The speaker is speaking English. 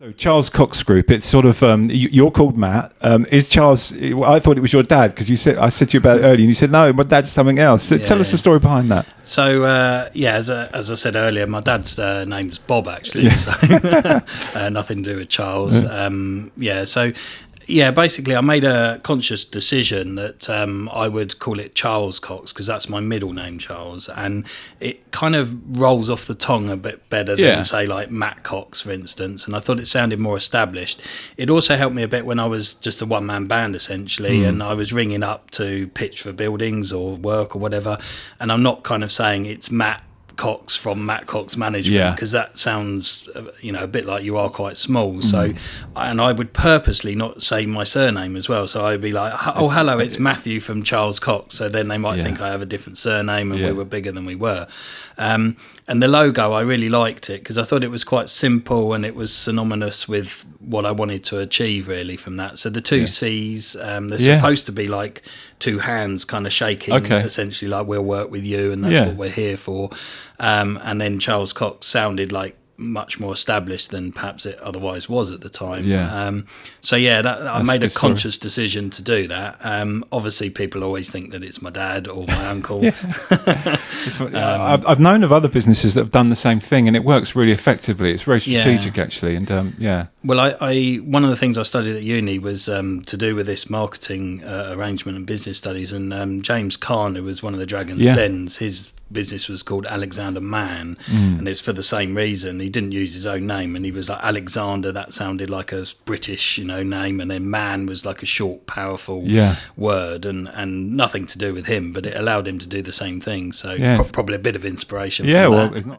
So Charles Cox Group. It's sort of you're called Matt. Is Charles? I thought it was your dad because I said to you about it earlier, and you said no, my dad's something else. So tell us the story behind that. So as I said earlier, my dad's name's Bob actually. Yeah. So nothing to do with Charles. Basically I made a conscious decision that I would call it Charles Cox because that's my middle name, Charles, and it kind of rolls off the tongue a bit better than say like Matt Cox, for instance, and I thought it sounded more established. It also helped me a bit when I was just a one-man band essentially, and I was ringing up to pitch for buildings or work or whatever, and I'm not kind of saying it's Matt Cox from Matt Cox Management because that sounds a bit like you are quite small. So and I would purposely not say my surname as well, so I'd be like, oh hello, it's Matthew from Charles Cox, so then they might think I have a different surname and we were bigger than we were. And the logo, I really liked it because I thought it was quite simple and it was synonymous with what I wanted to achieve really from that. So the two C's, they're supposed to be like two hands kind of shaking, essentially like we'll work with you and that's what we're here for. And then Charles Cox sounded like much more established than perhaps it otherwise was at the time. I made a conscious decision to do that. Obviously people always think that it's my dad or my uncle. I've known of other businesses that have done the same thing and it works really effectively. It's very strategic actually, and well, I one of the things I studied at uni was to do with this marketing arrangement and business studies, and James Caan, who was one of the Dragons' Dens, his business was called Alexander Mann, and it's for the same reason. He didn't use his own name, and he was like Alexander, that sounded like a British name, and then Mann was like a short powerful word, and nothing to do with him, but it allowed him to do the same thing. So probably a bit of inspiration from that. It's not